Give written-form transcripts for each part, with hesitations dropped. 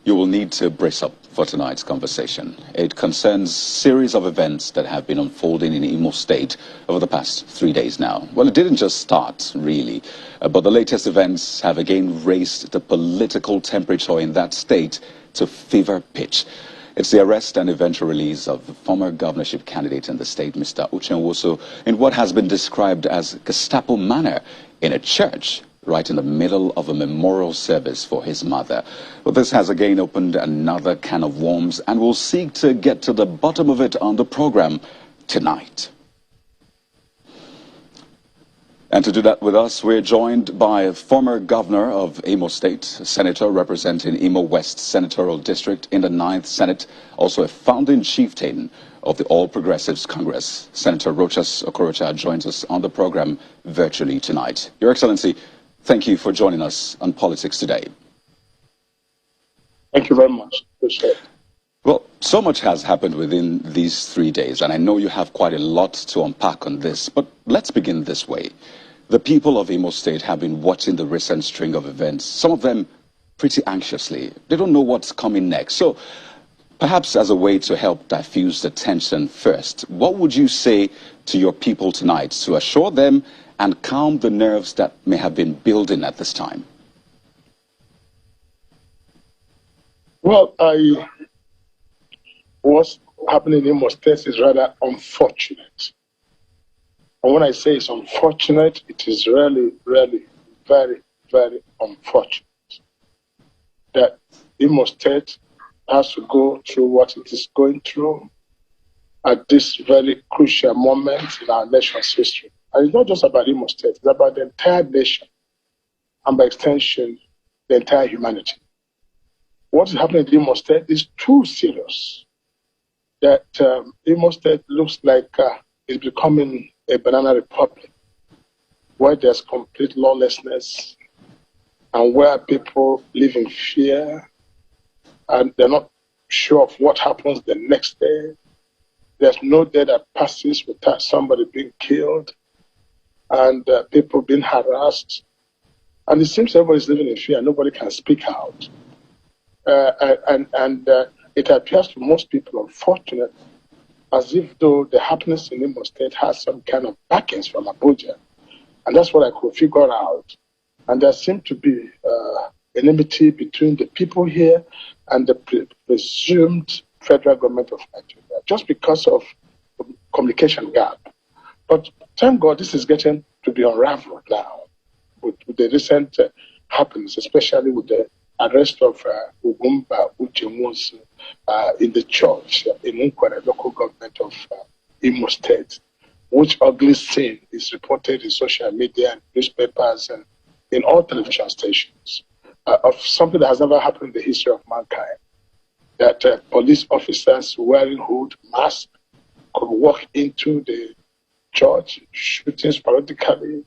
You will need to brace up for tonight's conversation. It concerns a series of events that have been unfolding in Imo State over the past 3 days now. Well, it didn't just start, really, but the latest events have again raised the political temperature in that state to fever pitch. It's the arrest and eventual release of the former governorship candidate in the state, Mr. Uchenwoso, in what has been described as Gestapo manner in a church right in the middle of a memorial service for his mother. But this has again opened another can of worms, and we'll seek to get to the bottom of it on the program tonight. And to do that with us, we're joined by a former governor of Imo State, a senator representing Imo West Senatorial District in the 9th Senate, also a founding chieftain of the All Progressives Congress. Senator Rochas Okorocha joins us on the program virtually tonight. Your Excellency, thank you for joining us on Politics Today. Thank you very much. Appreciate it. Well, so much has happened within these 3 days, and I know you have quite a lot to unpack on this, but let's begin this way. The people of Imo State have been watching the recent string of events, some of them pretty anxiously. They don't know what's coming next. So perhaps as a way to help diffuse the tension first, what would you say to your people tonight to assure them and calm the nerves that may have been building at this time? Well, what's happening in Imo State is rather unfortunate. And when I say it's unfortunate, it is really, really very, very unfortunate that Imo State has to go through what it is going through at this very crucial moment in our nation's history. And it's not just about Imo State, it's about the entire nation, and by extension, the entire humanity. What is happening in Imo State is too serious that Imo State looks like it's becoming a banana republic where there's complete lawlessness and where people live in fear and they're not sure of what happens the next day. There's no day that passes without somebody being killed and people being harassed. And it seems everybody's living in fear. Nobody can speak out. It appears to most people, unfortunately, as if though the happiness in Imo State has some kind of backings from Abuja. And that's what I could figure out. And there seemed to be enmity between the people here and the presumed federal government of Nigeria, just because of the communication gap. But thank God this is getting to be unraveled now with the recent happenings, especially with the arrest of Uzodinma in the church in Nkwere, local government of Imo State, which ugly scene is reported in social media and newspapers and in all television stations of something that has never happened in the history of mankind, that police officers wearing hood, mask, could walk into the church, shooting sporadically,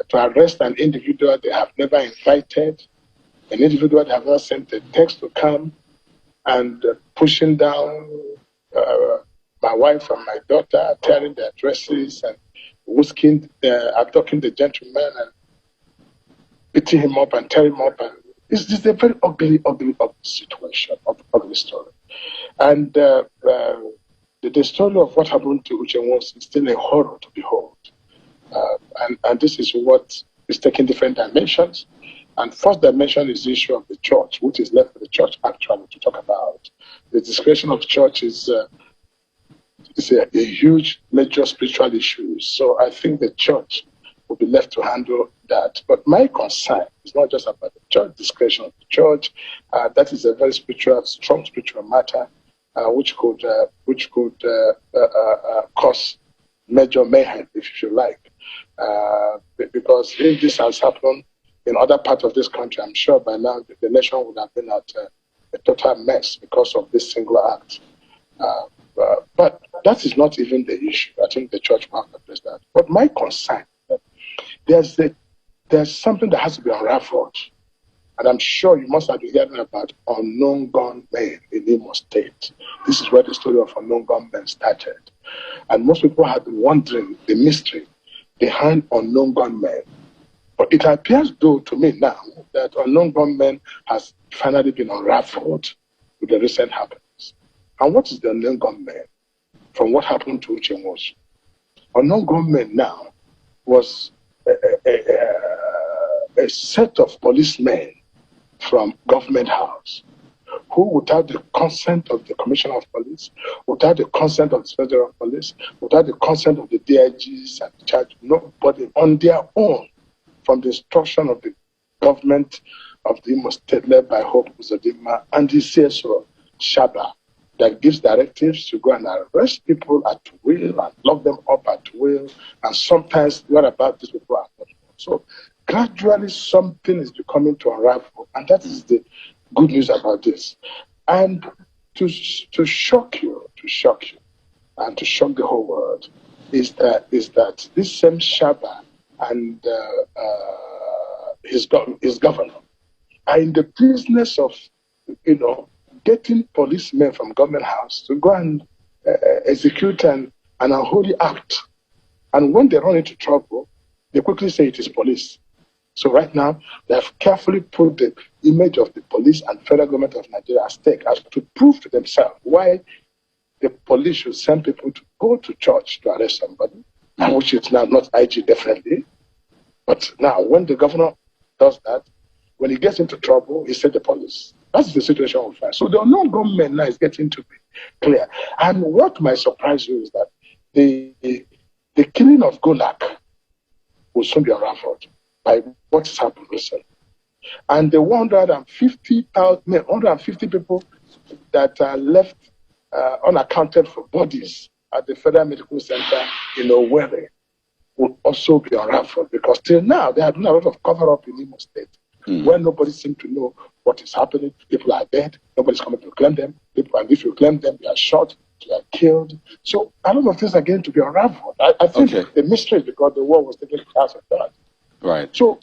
to arrest an individual they have never invited, an individual that have not sent a text to come, and pushing down my wife and my daughter, tearing their dresses and whisking, abducting the gentleman and beating him up and tearing him up. And it's just a very ugly situation, ugly story. And the story of what happened to Uchenwoso is still a horror to behold. And this is what is taking different dimensions. And first dimension is the issue of the church, which is left for the church actually to talk about. The discretion of the church is a huge, major spiritual issue. So I think the church will be left to handle that. But my concern is not just about the church, discretion of the church. That is a very strong spiritual matter, which could cause major mayhem, if you like. Because if this has happened in other parts of this country, I'm sure by now the nation would have been at a total mess because of this single act. But that is not even the issue. I think the church will have to address that. But my concern, there's something that has to be unraveled. And I'm sure you must have been hearing about unknown gunmen in Imo State. This is where the story of unknown gunmen started. And most people have been wondering the mystery behind unknown gunmen. But it appears, though, to me now, that unknown gunmen has finally been unraveled with the recent happenings. And what is the unknown gunmen from what happened to Uche Nwosu? Unknown gunmen now was a set of policemen from government house who, without the consent of the Commissioner of Police, without the consent of the Inspector of Police, without the consent of the DIGs and the charge, nobody on their own, from the instruction of the government of the Imo State led by Hope Uzodinma and the CSO Shaba, that gives directives to go and arrest people at will and lock them up at will, and sometimes what about these people are not. So gradually something is becoming to unravel, and that is the good news about this. And to shock you, and to shock the whole world, is that this same Shaba and his governor are in the business of, getting policemen from government house to go and execute an unholy act. And when they run into trouble, they quickly say it is police. So right now, they have carefully put the image of the police and federal government of Nigeria at stake as to prove to themselves why the police should send people to go to church to arrest somebody, and which is now not IG definitely. But now, when the governor does that, when he gets into trouble, he said the police. That's the situation we find. So the unknown government now is getting to be clear. And what might surprise you is that the killing of Golak will soon be unraveled by what has happened recently. And the 150 people that are left unaccounted for bodies at the Federal Medical Center in Owerri will also be unraveled, because till now there have been a lot of cover-up in Imo State, where nobody seems to know what is happening. People are dead. Nobody's coming to claim them. And if you claim them, they are shot, they are killed. So a lot of things are going to be unraveled. I think the mystery is because the war was taking place of that. Right. So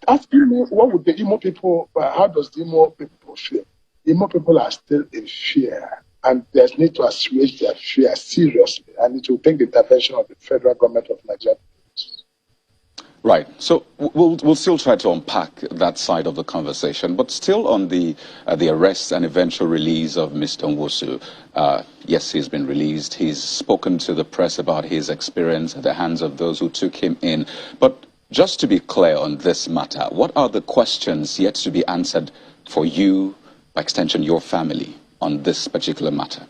asking me, what would the Imo people, how does the Imo people feel? Imo people are still in fear, and there's need to assuage their fear seriously, and it will take the intervention of the federal government of Nigeria. Right. So we'll still try to unpack that side of the conversation, but still on the arrest and eventual release of Mr. Nwosu. Yes, he's been released. He's spoken to the press about his experience at the hands of those who took him in. But just to be clear on this matter, what are the questions yet to be answered for you, by extension, your family, on this particular matter?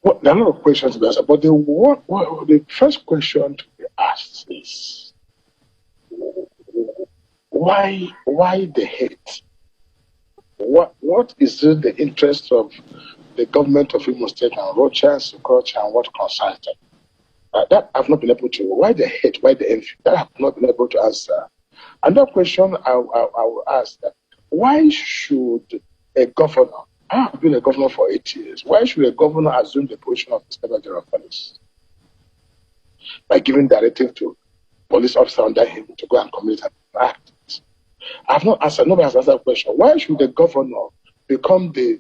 Well, there are a lot of questions to be answered, but the first question to be asked is, why the hate? What is in the interest of the government of Imo State and Rochas, Okorocha, and what concerns them? That I've not been able to. Why the hate? Why the envy? That I've not been able to answer. Another question I will ask that: why should a governor? I have been a governor for 8 years. Why should a governor assume the position of the Inspector General of Police by giving directive to police officer under him to go and commit an act? I've not answered. Nobody has answered the question. Why should the governor become the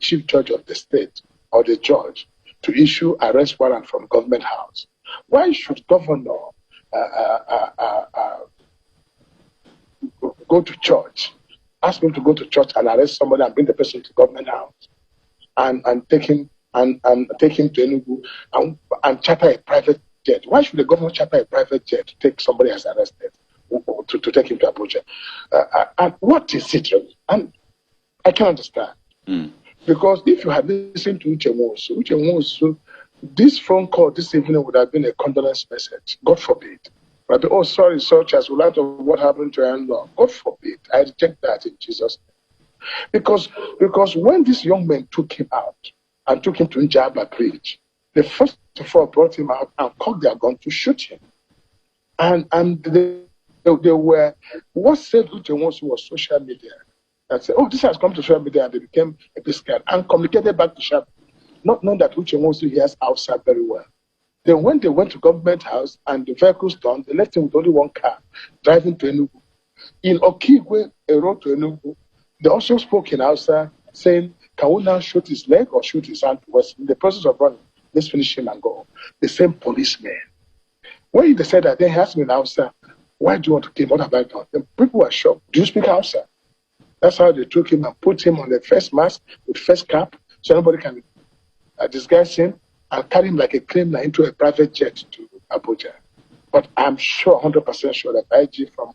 chief judge of the state or the judge to issue arrest warrant from government house? Why should governor go to church? Ask him to go to church and arrest somebody and bring the person to government house and take him to Enugu and charter a private jet. Why should the government charter a private jet to take somebody as arrested to take him to Abuja? And what is it really? And I can't understand. Because if you had listened to Uche Nwosu, this phone call this evening would have been a condolence message. God forbid. But oh, sorry, such as will out of what happened to Anwar. God forbid. I reject that in Jesus' name. Because when these young men took him out and took him to Njaba Bridge, they first of all brought him out and cocked their gun to shoot him. And they were, what saved Uche Nwosu was social media. That said, oh, this has come to social media, and they became a bit scared and communicated back to Shab, not knowing that Uche Nwosu hears outside very well. Then when they went to government house and the vehicle turned, they left him with only one car driving to Enugu. In Okigwe, a road to Enugu, they also spoke in Hausa saying, can we now shoot his leg or shoot his hand? Was in the process of running, let's finish him and go. The same policeman. When they said that, then he asked me in Hausa, Why do you want to kill him? What have I done? The people were shocked. Do you speak Hausa? That's how they took him and put him on the first mask with first cap, so nobody can disguise him, and carry him like a criminal into a private jet to Abuja. But I'm sure, 100% sure, that IG from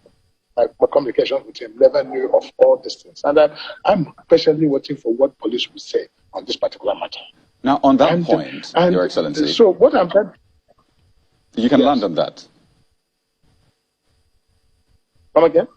my communication with him never knew of all these things. And I'm patiently waiting for what police will say on this particular matter. Now, on that point, Your Excellency. So what I'm trying... You can land on that. Come again?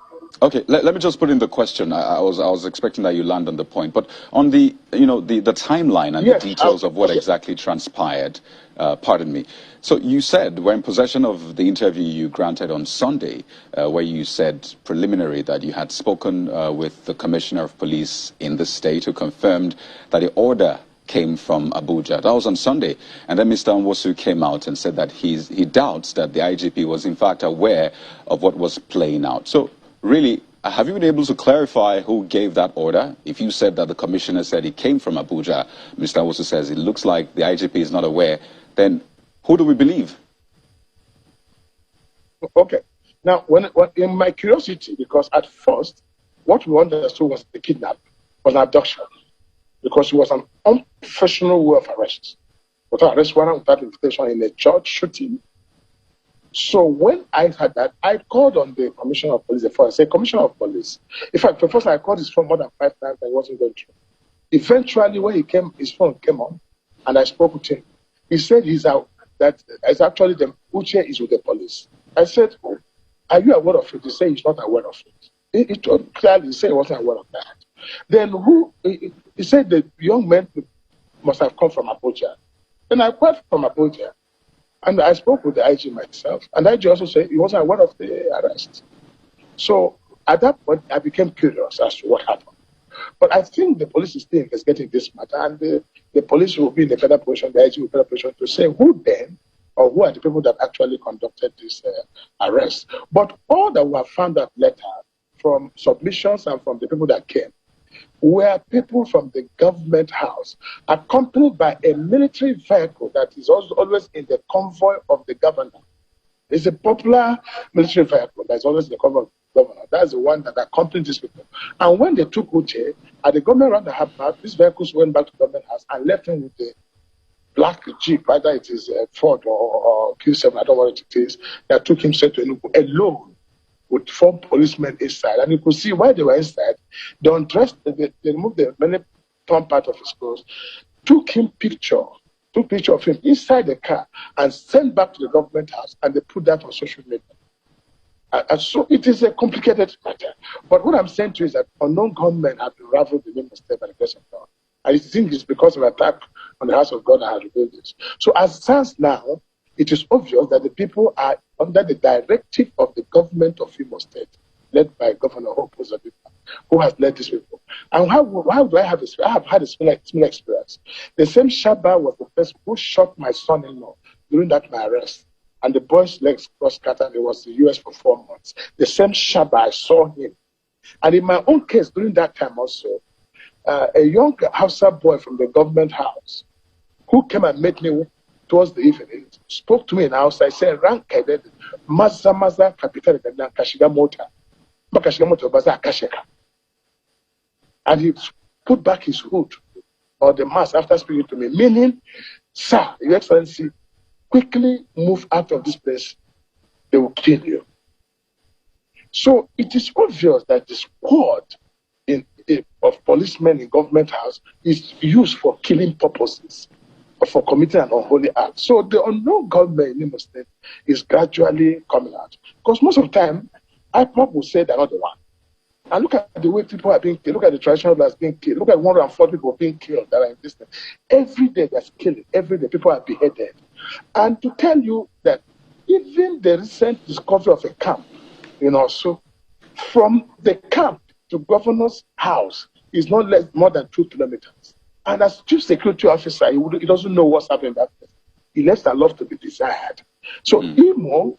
Okay, let me just put in the question. I was expecting that you land on the point, but on the the timeline and the details of what exactly transpired. Pardon me. So you said we're in possession of the interview you granted on Sunday, where you said preliminary that you had spoken with the Commissioner of Police in the state, who confirmed that the order came from Abuja. That was on Sunday. And then Mr. Nwosu came out and said that he doubts that the IGP was in fact aware of what was playing out. So really, have you been able to clarify who gave that order? If you said that the commissioner said it came from Abuja, Mr. Nwosu says it looks like the IGP is not aware, then who do we believe? Okay. Now, when in my curiosity, because at first, what we understood was the kidnap, was an abduction, because it was an unprofessional way of arrest. Without arrest warrant, without invitation, in a church shooting. So when I had that, I called on the Commissioner of Police before. I said, Commissioner of Police. In fact, the first I called his phone more than 5 times, and it wasn't going through. Eventually, when he came, his phone came on, and I spoke with him. He said he's out, that it's actually the Uche is with the police. I said, are you aware of it? He said he's not aware of it. He told clearly, he said he wasn't aware of that. Then he said the young men must have come from Abuja. Then I called from Abuja, and I spoke with the IG myself, and the IG also said he wasn't aware of the arrest. So at that point, I became curious as to what happened. But I think the police is still investigating this matter, and the police will be in a better position, the IG will be in a better position to say who then, or who are the people that actually conducted this arrest. But all that we have found out later from submissions and from the people that came were people from the government house, accompanied by a military vehicle that is also always in the convoy of the governor. It's a popular military vehicle that's always in the convoy of the governor. That's the one that accompanied these people. And when they took Uche, at the government round the half, these vehicles went back to the government house and left him with the black Jeep, either it is a Ford or Q7, I don't know what it is, that took him straight to Enugu alone, with 4 policemen inside. And you could see why they were inside. They undressed, they removed the many torn part of his clothes, took picture of him inside the car and sent back to the government house, and they put that on social media. And so it is a complicated matter. But what I'm saying to you is that unknown gunmen have been raveled in the state by the grace of God. I think it's because of an attack on the house of God that has revealed this. So as it stands now, it is obvious that the people are under the directive of the government of Imo State, led by Governor Uzodinma, who has led these people. And how do I have this? I have had a similar experience. The same Shaba was the person who shot my son-in-law during that my arrest. And the boy's legs got scattered. He was in the US for 4 months. The same Shaba, I saw him. And in my own case, during that time also, a young Hausa boy from the government house who came and met me towards the evening spoke to me in Hausa. I said, Rank Maza Capital Kashiga Mota. Kashiga Mota Baza Kasheka. And he put back his hood or the mask after speaking to me, meaning, sir, Your Excellency, quickly move out of this place. They will kill you. So it is obvious that the squad of policemen in government house is used for killing purposes, or for committing an unholy act. So the unknown government in Imo State is gradually coming out. Because most of the time, IPOP will say they're not the one. And look at the way people are being killed. Look at the traditional leaders being killed. Look at 104 people being killed that are in this thing. Every day there's killing. Every day people are beheaded. And to tell you that even the recent discovery of a camp, so from the camp to governor's house is not more than 2 kilometers. And as chief security officer, he doesn't know what's happening in that place. He left a lot to be desired. So Imo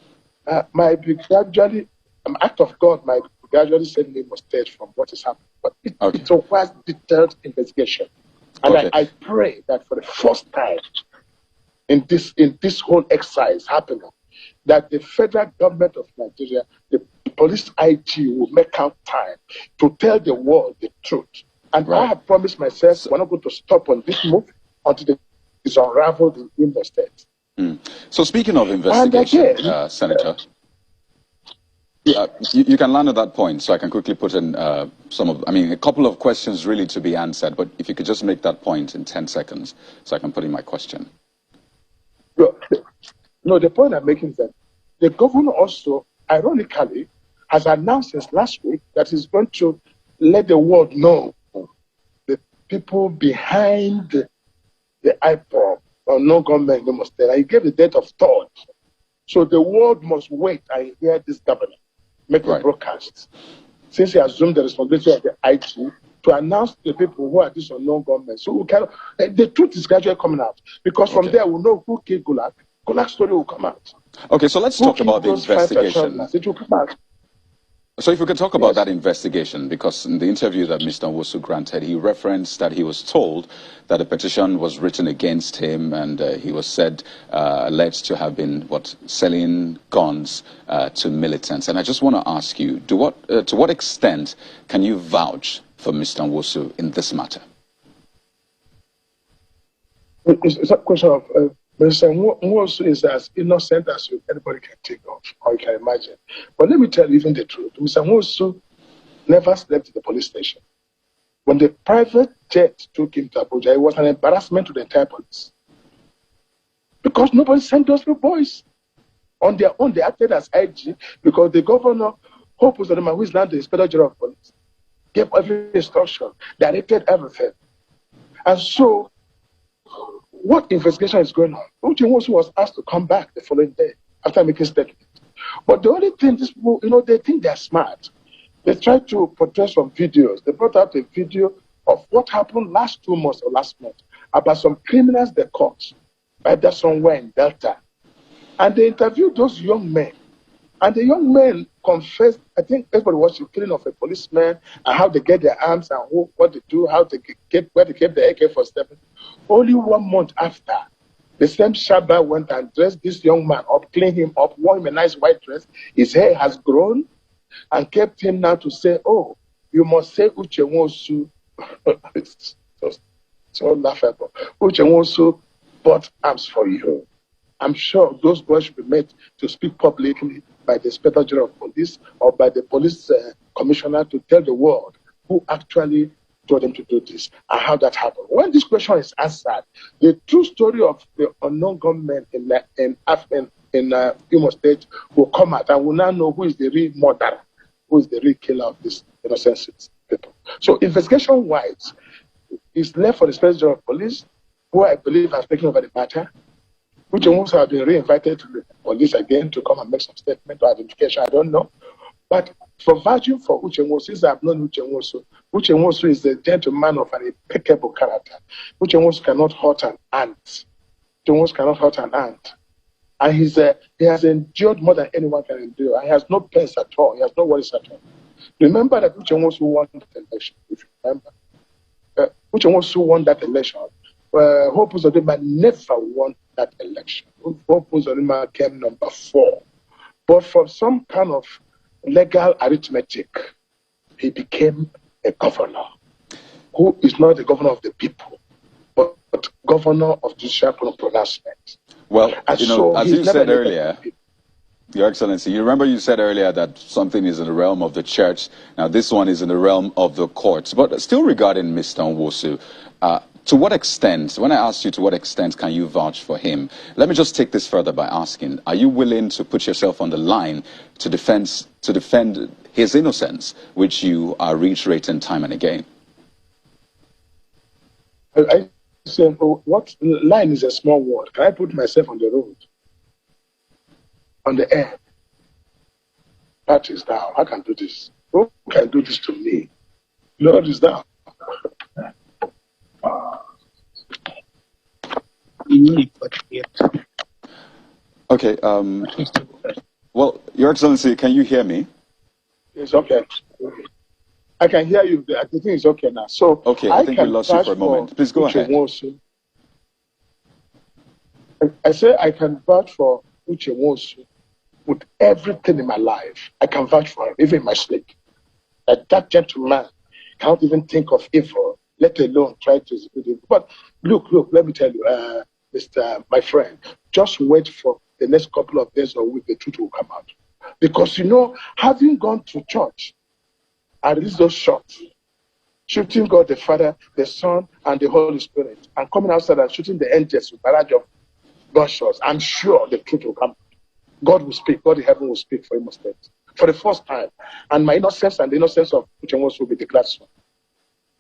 might be gradually, an act of God might gradually send Imo State from what is happening. But it requires detailed investigation. And I pray that for the first time in this whole exercise happening, that the federal government of Nigeria, the police IG, will make out time to tell the world the truth. And I have promised myself we're not going to stop on this move until it is unraveled in Imo State. So speaking of investigation, again, Senator, you can land at that point, so I can quickly put in a couple of questions really to be answered, but if you could just make that point in 10 seconds, so I can put in my question. No, the point I'm making is that the governor also, ironically, has announced since last week that he's going to let the world know the people behind the IPOB or no government in Imo State. He gave the date of 3rd. So the world must wait and hear this governor make a broadcast. Since he assumed the responsibility of the IG to announce to the people who are this unknown government. So we can, the truth is gradually coming out. Because from there we'll know who killed Gulag. Gulag's story will come out. Okay, so let's talk about the investigation. It will come out. So if we could talk about that investigation, because in the interview that Mr. Nwosu granted, he referenced that he was told that a petition was written against him and he was said, alleged to have been, selling guns to militants. And I just want to ask you, to what extent can you vouch for Mr. Nwosu in this matter? It's a question of... Mr. Nwosu is as innocent as anybody can think of, or you can imagine. But let me tell you even the truth. Mr. Nwosu never slept at the police station. When the private jet took him to Abuja, it was an embarrassment to the entire police. Because nobody sent those two boys. On their own, they acted as IG because the governor, Uzodinma, who is now the Inspector General of Police, gave every instruction, directed everything. And so, what investigation is going on? Uche Nwosu was asked to come back the following day after making statement. But the only thing, these people, they think they're smart. They try to portray some videos. They brought out a video of what happened last 2 months or last month about some criminals they caught either somewhere in Delta. And they interviewed those young men. And the young men confessed, I think everybody watched the killing of a policeman and how they get their arms and what they do, how they get, where they keep the AK-47. Only 1 month after, the same Shabba went and dressed this young man up, cleaned him up, wore him a nice white dress. His hair has grown and kept him now to say, oh, you must say Uche Nwosu. It's so laughable. Uche Nwosu bought arms for you. I'm sure those boys should be made to speak publicly by the Inspector General of Police or by the police commissioner to tell the world who actually told them to do this and how that happened. When this question is answered, the true story of the unknown government in Imo State will come out and we'll now know who is the real murderer, who is the real killer of these innocent people. So investigation-wise, it's left for the Inspector General of Police, who I believe has taken over the matter. Uche Nwosu have been reinvited to the police again to come and make some statement or identification, I don't know. But for vouching for Uche Nwosu, since I've known Uche Nwosu is a gentleman of an impeccable character. Uche Nwosu cannot hurt an ant. Uche Nwosu cannot hurt an ant. And he has endured more than anyone can endure. He has no pains at all. He has no worries at all. Remember that Uche Nwosu won that election, if you remember. Uche Nwosu won that election. Hope Uzodinma never won that election. Hope Uzodinma came number 4. But for some kind of legal arithmetic, he became a governor who is not the governor of the people, but governor of judicial pronouncement. Well, as you said earlier, Your Excellency, you remember you said earlier that something is in the realm of the church. Now, this one is in the realm of the courts. But still regarding Mr. Nwosu, to what extent, when I asked you to what extent can you vouch for him, let me just take this further by asking, are you willing to put yourself on the line to defend his innocence, which you are reiterating time and again? I say, what line is a small word? Can I put myself on the road, on the air? That is down. I can do this. Who can do this to me? Lord is down. Okay. Well, Your Excellency, can you hear me? It's okay. I can hear you. I think it's okay now. So okay, I think we lost you for a moment. Please go ahead. I say I can vouch for Uche Nwosu with everything in my life. I can vouch for him, even in my sleep. That gentleman cannot even think of evil, let alone try to execute it. But look, let me tell you, my friend, just wait for the next couple of days or week, the truth will come out. Because, having gone to church and released those shots, shooting God the Father, the Son, and the Holy Spirit, and coming outside and shooting the angels with barrage of gunshots, I'm sure the truth will come. God will speak. God in heaven will speak for Imo State for the first time. And my innocence and the innocence of Uchenwosu will be declared soon.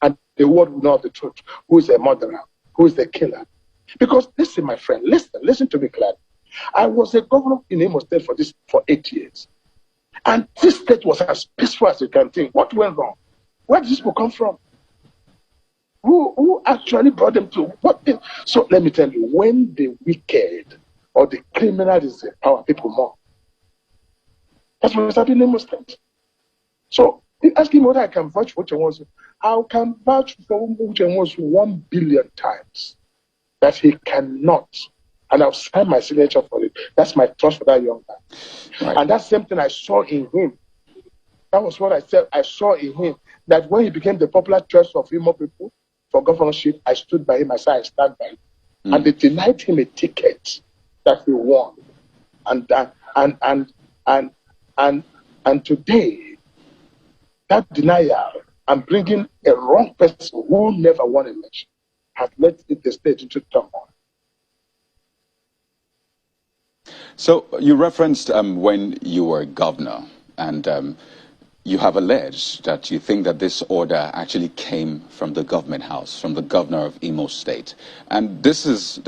And the world will know of the truth. Who is the murderer? Who is the killer? Because listen, my friend, listen to me clearly. I was a governor in Imo State for 8 years. And this state was as peaceful as you can think. What went wrong? Where did this people come from? Who actually brought them to what? So let me tell you, when the wicked or the criminal is in power, people more. That's what is happening in Imo State. So ask him whether I can vouch for Uchenwosu. I can vouch for Uchenwosu 1 billion times that he cannot. And I'll sign my signature for it. That's my trust for that young man. Right. And that same thing I saw in him. That was what I said I saw in him. That when he became the popular choice of Imo people for governorship, I stood by him. I said I stand by him. And they denied him a ticket that he won. And today, that denial and bringing a wrong person who never won an election has led the state into turmoil. So you referenced when you were governor, and you have alleged that you think that this order actually came from the government house, from the governor of Imo State. And this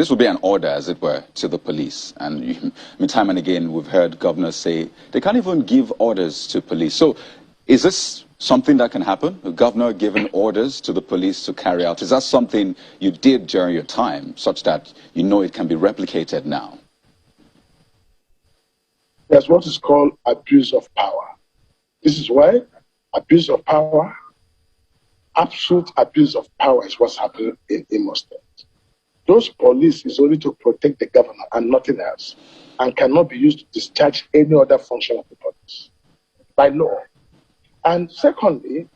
will be an order, as it were, to the police. And time and again, we've heard governors say they can't even give orders to police. So is this something that can happen? A governor giving orders to the police to carry out? Is that something you did during your time, such that you know it can be replicated now? There's what is called abuse of power. This is why abuse of power, absolute abuse of power is what's happening in Imo State. Those police is only to protect the governor and nothing else, and cannot be used to discharge any other function of the police by law. And secondly,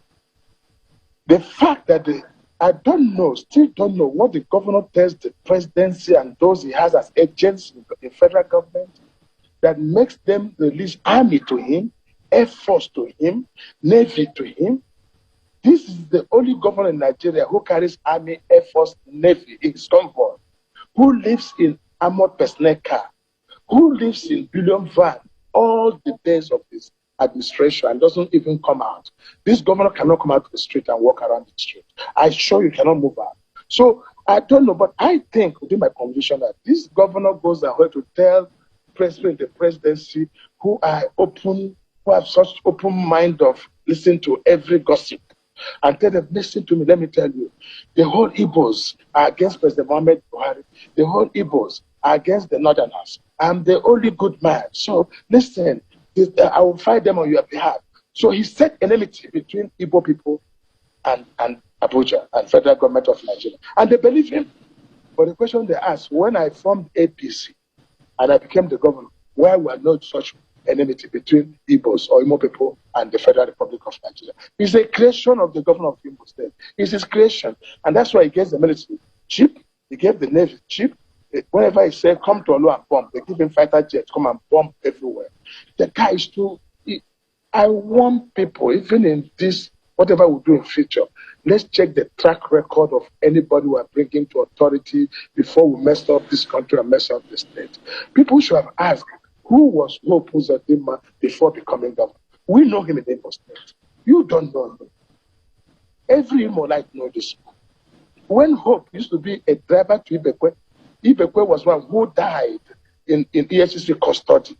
the fact that still don't know what the governor tells the presidency and those he has as agents in federal government that makes them release army to him, Air Force to him, Navy to him. This is the only governor in Nigeria who carries Army, Air Force, Navy in his convoy, who lives in armored personnel car, who lives in billion van all the days of his administration and doesn't even come out. This governor cannot come out to the street and walk around the street. I assure you cannot move out. So I don't know, but I think within my conviction that this governor goes ahead to tell president, the presidency, who are open, who have such open mind of listening to every gossip, and tell them, listen to me, let me tell you, the whole Igbos are against President Muhammad Buhari. The whole Igbos are against the Northerners. I'm the only good man. So listen, I will fight them on your behalf. So he set enmity between Igbo people and Abuja and federal government of Nigeria. And they believe him. But the question they ask, when I formed APC and I became the governor, why were not such enmity between Igbos or Imo people and the Federal Republic of Nigeria? It's a creation of the governor of Imo State. It's his creation. And that's why he gave the military cheap. He gave the Navy cheap. Whenever he said, come to Olu and bomb, they give him fighter jets, come and bomb everywhere. The guy is too... I want people, even in this, whatever we do in future, let's check the track record of anybody we are bringing to authority before we mess up this country and mess up the state. People should have asked, who was Hope Uzodinma before becoming governor? We know him in Imo State. You don't know him. Every Imolite knows this. When Hope used to be a driver to Ibekwe, Ibekwe was one who died in EFCC custody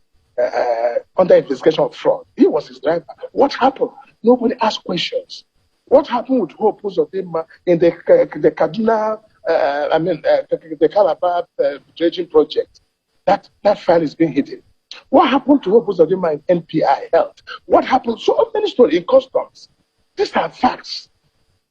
under investigation of fraud. He was his driver. What happened? Nobody asked questions. What happened with Hope Uzodinma in the Kaduna, the Calabar dredging project? That file is being hidden. What happened to Hope Uzodinma in NPI Health? What happened? So many stories in customs. These are facts.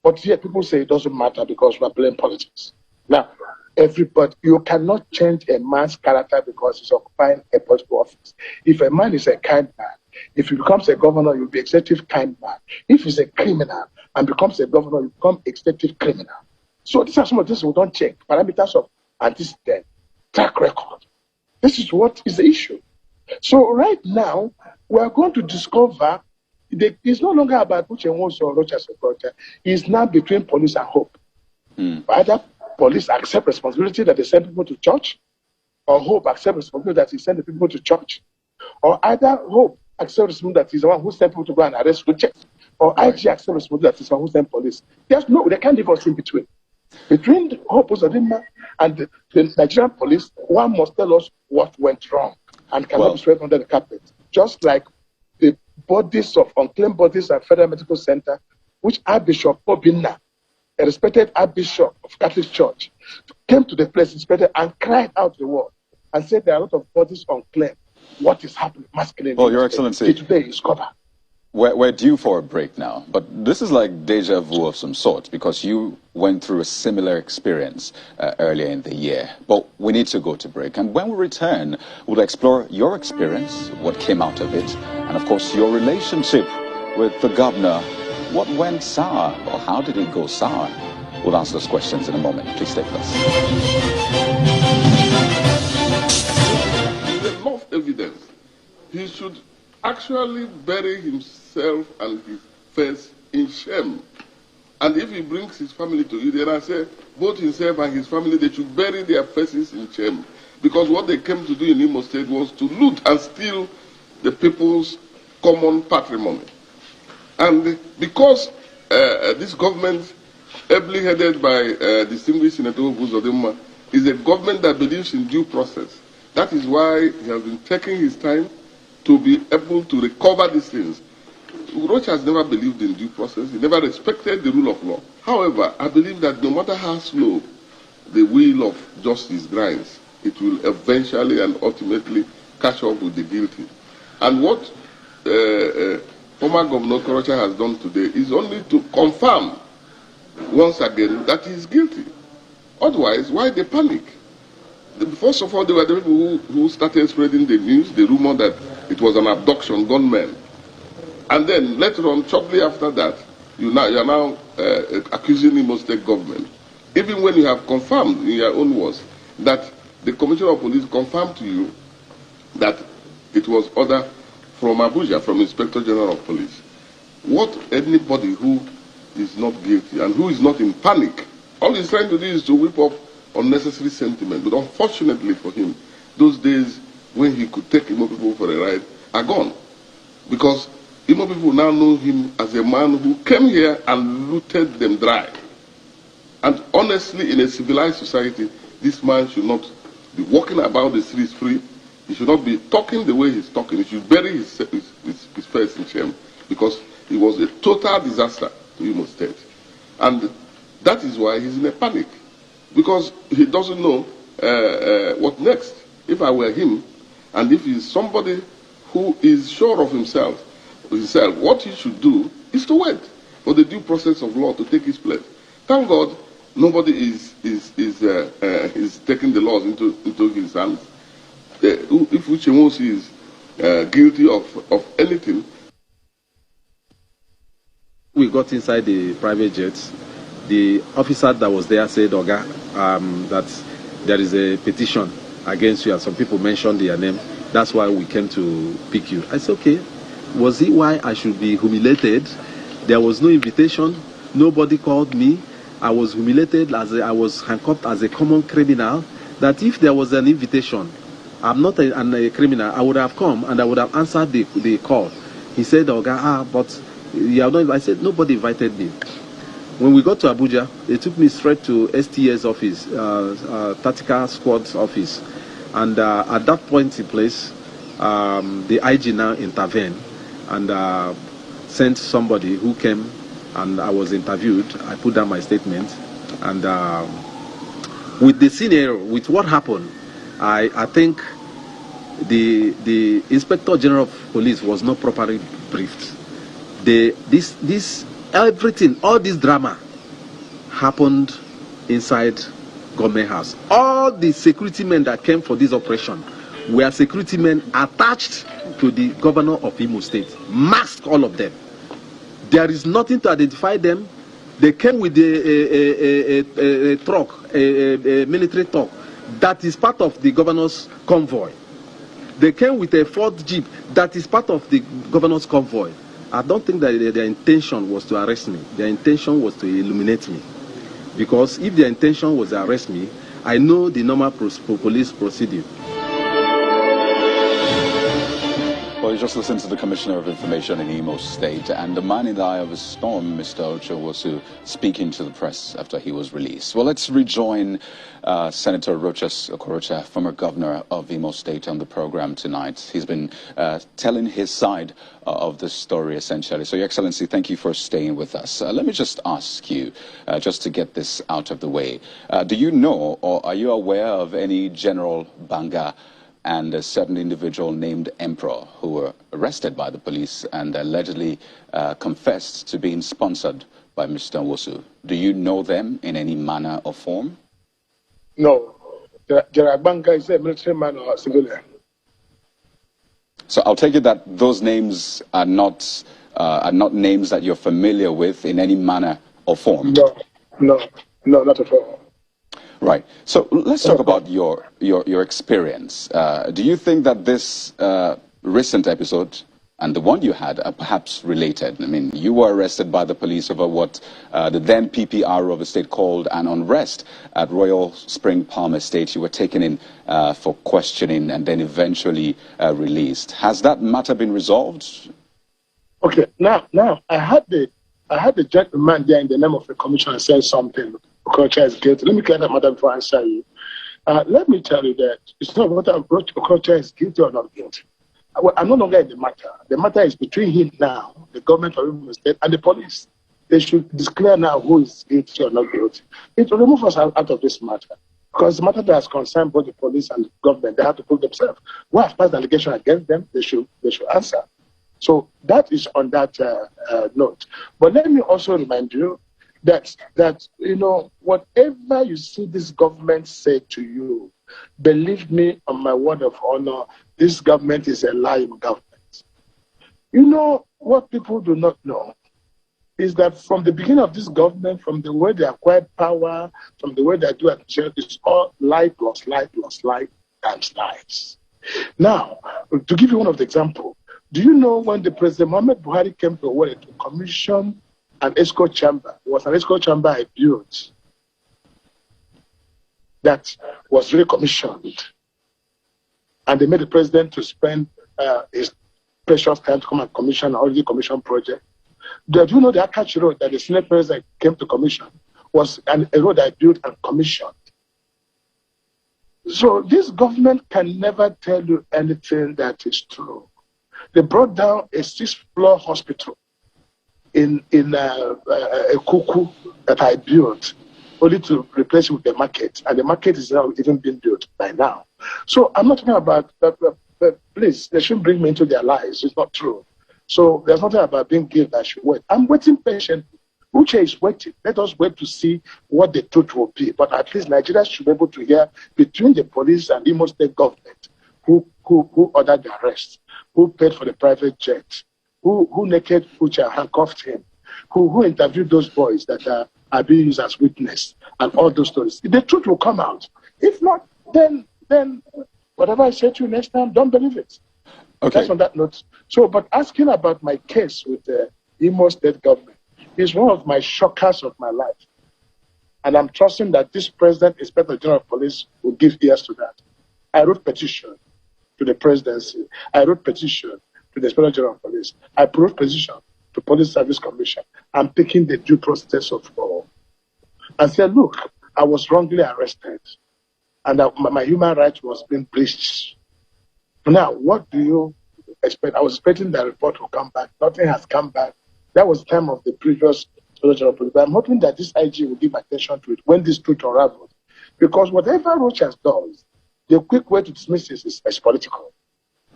But yet people say it doesn't matter because we're playing politics. Now, everybody, you cannot change a man's character because he's occupying a political office. If a man is a kind man, if he becomes a governor, you'll be executive kind man. If he's a criminal and becomes a governor, you become executive criminal. So these are some of things we don't check. Parameters of antecedent, track record. This is what is the issue. So right now, we are going to discover it's no longer about Uchenwo's or Rochas or Okorocha. It's now between police and hope. Either police accept responsibility that they send people to church, or hope accept responsibility that he send the people to church, or either hope accept responsibility that he's the one who sent people to go and arrest Rochas, or IG accept responsibility that he's the one who sent police. They can't leave us in between. Between hope, Uzodinma, and the Nigerian police, one must tell us what went wrong and cannot be swept under the carpet. Just like the bodies of unclaimed bodies at Federal Medical Center, which Archbishop Obinna, a respected Archbishop of Catholic Church, came to the place, inspected, and cried out to the world and said there are a lot of bodies unclaimed. What is happening? Masculine. Well, Your Excellency, today is covered. We're due for a break now, but this is like deja vu of some sort because you went through a similar experience earlier in the year. But we need to go to break, and when we return, we'll explore your experience, what came out of it, and of course your relationship with the governor. What went sour, or how did it go sour? We'll answer those questions in a moment. Please stay with us. There's enough evidence. He should actually bury himself and his face in shame. And if he brings his family to you, then I say both himself and his family, they should bury their faces in shame. Because what they came to do in Imo State was to loot and steal the people's common patrimony. And because this government, ably headed by distinguished Senator Uzodinma, is a government that believes in due process, that is why he has been taking his time to be able to recover these things. Rochas has never believed in due process. He never respected the rule of law. However, I believe that no matter how slow the wheel of justice grinds, it will eventually and ultimately catch up with the guilty. And what former Governor Okorocha has done today is only to confirm once again that he is guilty. Otherwise, why the panic? First of all, they were the people who started spreading the news, the rumor that it was an abduction, gunmen. And then later on, shortly after that, you are now accusing the Imo State government. Even when you have confirmed in your own words that the Commissioner of Police confirmed to you that it was order from Abuja, from Inspector General of Police. What anybody who is not guilty and who is not in panic, all he's trying to do is to whip up unnecessary sentiment. But unfortunately for him, those days when he could take Imo people for a ride are gone. Because Imo people now know him as a man who came here and looted them dry. And honestly, in a civilized society, this man should not be walking about the streets free. He should not be talking the way he's talking. He should bury his face in shame, because he was a total disaster to Imo State. And that is why he's in a panic, because he doesn't know what next. If I were him, and if he's somebody who is sure of himself, what he should do is to wait for the due process of law to take its place. Thank God, nobody is taking the laws into his hands. If Uchenwo's is guilty of anything. We got inside the private jet. The officer that was there said, Oga, that there is a petition against you, and some people mentioned their name. That's why we came to pick you. I said, okay. Was it why I should be humiliated? There was no invitation. Nobody called me. I was humiliated. I was handcuffed as a common criminal. That if there was an invitation, I'm not a criminal, I would have come and I would have answered the call. He said, Oga, but you have not. I said, nobody invited me. When we got to Abuja, they took me straight to STS office, Tactical Squad's office. And at that point in place, the IG now intervened and sent somebody who came, and I was interviewed. I put down my statement, and with the scenario, with what happened, I think the Inspector General of Police was not properly briefed. Everything, all this drama happened inside Gunmen house. All the security men that came for this operation were security men attached to the governor of Imo State. Masked, all of them. There is nothing to identify them. They came with a truck, a military truck, that is part of the governor's convoy. They came with a Ford Jeep that is part of the governor's convoy. I don't think that their intention was to arrest me. Their intention was to illuminate me. Because if their intention was to arrest me, I know the normal police procedure. Well, you just listened to the Commissioner of Information in Imo State, and the man in the eye of a storm, Mr. Ocho, was speaking to the press after he was released. Well, let's rejoin Senator Rochas Okorocha, former governor of Imo State, on the program tonight. He's been telling his side of the story, essentially. So, Your Excellency, thank you for staying with us. Let me just ask you, just to get this out of the way, do you know or are you aware of any General Banga and a certain individual named Emperor who were arrested by the police and allegedly confessed to being sponsored by Mr. Nwosu? Do you know them in any manner or form? No. General Banga is a military man or a civilian. So I'll take it that those names are not names that you're familiar with in any manner or form? No, not at all. Right. So let's talk about your experience. Do you think that this recent episode and the one you had are perhaps related? I mean, you were arrested by the police over what the then PPR of the state called an unrest at Royal Spring Palm Estate. You were taken in for questioning and then eventually released. Has that matter been resolved? Okay. Now I had the gentleman there in the name of the commission saying something. Okorocha is guilty. Let me clear that matter before I answer you. Let me tell you that it's not whether Okorocha is guilty or not guilty. I'm no longer in the matter. The matter is between him now, the government of Imo State, and the police. They should declare now who is guilty or not guilty. It will remove us out of this matter. Because the matter that has concerned both the police and the government, they have to prove themselves. Who has passed allegation against them, they should answer. So that is on that note. But let me also remind you that whatever you see this government say to you, believe me on my word of honor, this government is a lying government. You know what people do not know is that from the beginning of this government, from the way they acquired power, from the way they do administration, it's all lie plus lie plus lie times lies. Now, to give you one of the examples, do you know when the President Muhammad Buhari came to Owerri to commission an escort chamber? It was an escort chamber I built that was recommissioned. And they made the president to spend his precious time to come and commission an already commissioned project. Do you know the Akachi road that the Senate president came to commission was a road I built and commissioned? So this government can never tell you anything that is true. They brought down a 6th-floor hospital in a cuckoo that I built, only to replace it with the market. And the market is now even being built by now. So I'm not talking about that. Please, they shouldn't bring me into their lives. It's not true. So there's nothing about being guilty. I should wait. I'm waiting patiently. Uche is waiting. Let us wait to see what the truth will be. But at least Nigeria should be able to hear between the police and Imo State government who ordered the arrest, who paid for the private jet, who naked Uche handcuffed him, who interviewed those boys that are being used as witness, and all those stories. The truth will come out. If not, then whatever I say to you next time, don't believe it. Okay. That's on that note. So, but asking about my case with the Imo State government is one of my shockers of my life. And I'm trusting that this President, Inspector General of Police, will give ears to that. I wrote petition to the presidency. I wrote petition to the Inspector General of Police. I wrote petition to Police Service Commission. I'm taking the due process of all. I said, look, I was wrongly arrested. And my human rights was being breached. Now, what do you expect? I was expecting the report will come back. Nothing has come back. That was the time of the previous Soldier of Police. But I'm hoping that this IG will give attention to it when this truth unravels. Because whatever Rochas does, the quick way to dismiss this is political.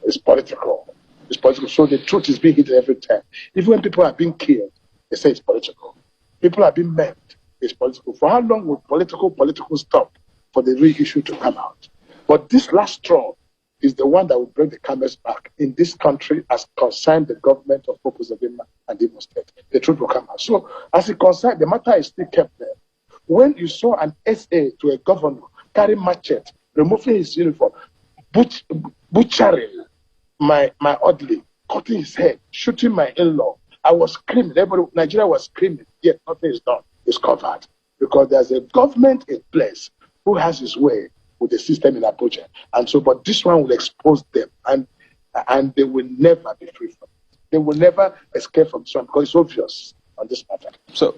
It's political. It's political. So the truth is being hidden every time. Even when people are being killed, they say it's political. People are being maimed, it's political. For how long will political stop for the real issue to come out. But this last straw is the one that will break the camel's back in this country as concerned the government of Uzodinma and Imo State. The truth will come out. So as it concerned, the matter is still kept there. When you saw an SA to a governor carry machete, removing his uniform, butchering my orderly, cutting his head, shooting my in-law, I was screaming. Everybody, Nigeria was screaming. Yet nothing is done. It's covered. Because there's a government in place who has his way with the system in Abuja. And so, but this one will expose them, and they will never be free from it. They will never escape from this one because it's obvious on this matter. So,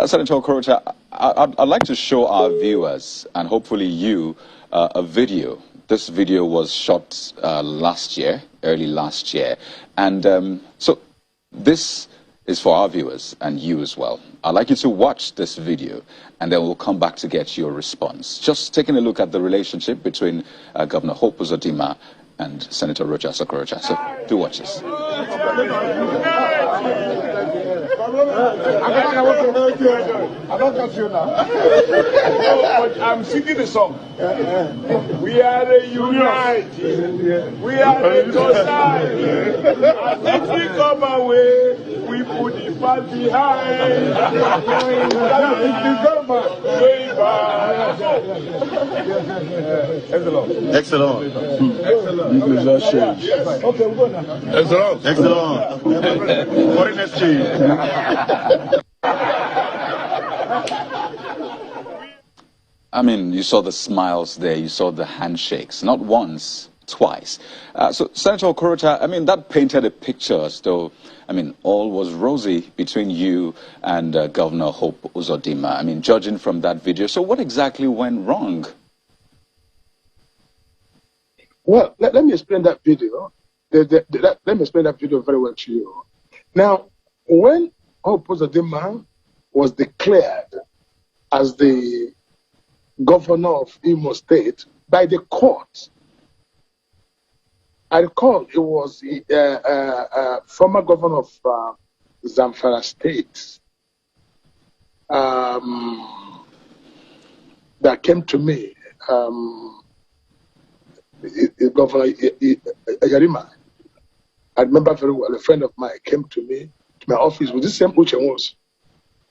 Senator Okorocha, I'd like to show our viewers, and hopefully you, a video. This video was shot last year, early last year. And so this is for our viewers and you as well. I'd like you to watch this video, and then we'll come back to get your response. Just taking a look at the relationship between Governor Hope Uzodinma and Senator Rochas Okorocha. So do watch this. I'm singing the song. We are a united. We are a society. And if we come away, we put the past behind. Excellent. Excellent. Okay, we're going now. Excellent. Excellent. Foreign exchange. I mean, you saw the smiles there, you saw the handshakes, not once, twice. So, Senator Okorocha, I mean, that painted a picture as though, I mean, all was rosy between you and Governor Hope Uzodinma. I mean, judging from that video. So what exactly went wrong? Well, let me explain that video. Let me explain that video very well to you. Now, when Hope Uzodinma was declared as the governor of Imo State by the court, I recall it was the former governor of Zamfara State that came to me, Governor Yarima. I remember very well, a friend of mine came to me, to my office with the same Uche was,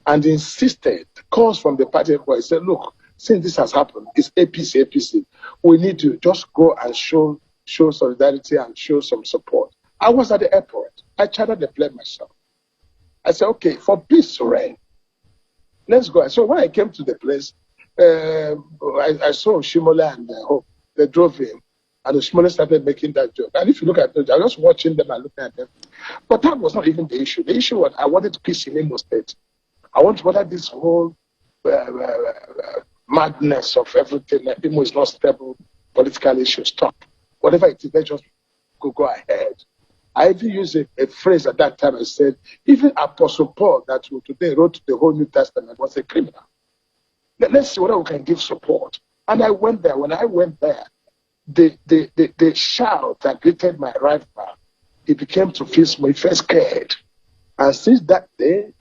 and insisted, calls from the party, he said, look, since this has happened, it's APC. We need to just go and show solidarity and show some support. I was at the airport. I chartered the plane myself. I said, okay, for peace to reign, let's go. So when I came to the place, I saw Shimola and Hope. They drove in, and the Shimola started making that joke. And if you look at it, I was just watching them and looking at them. But that was not even the issue. The issue was I wanted peace in Imo State. I want whether this whole madness of everything, Imo is not stable, political issues, stop. Whatever it is, let's just go ahead. I even used a phrase at that time. I said, even Apostle Paul, that today wrote the whole New Testament, was a criminal. Let's see whether we can give support. And I went there. When I went there, the shout that greeted my arrival, he became to feel small. He felt scared. And since that day,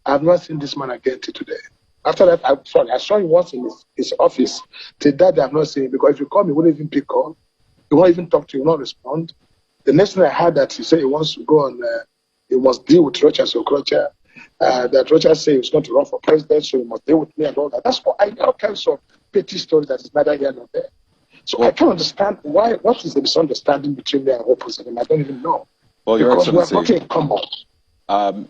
I have not seen this man again till today. After that, I saw him once in his office. Till that day, I have not seen him. Because if you call me, he wouldn't even pick on. He won't even talk to you, he will not respond. The next thing I heard that he said he wants to go on, he must deal with Rochas Okorocha. That Rochas said he was going to run for president, so he must deal with me and all that. That's what I know, all kinds of petty stories that is neither here nor there. So I can't understand what is the misunderstanding between me and Hope Uzodinma. I don't even know. Well, Your because Excellency, we're talking in common.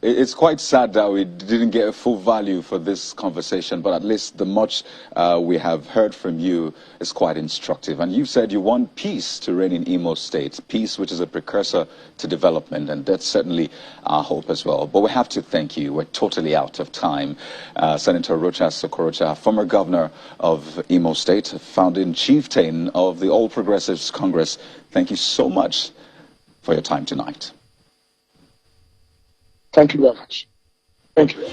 It's quite sad that we didn't get a full value for this conversation, but at least the much we have heard from you is quite instructive. And you said you want peace to reign in Imo State, peace which is a precursor to development, and that's certainly our hope as well. But we have to thank you. We're totally out of time. Senator Rochas Okorocha, former governor of Imo State, founding chieftain of the All Progressives Congress, thank you so much for your time tonight. Thank you very much. Thank you.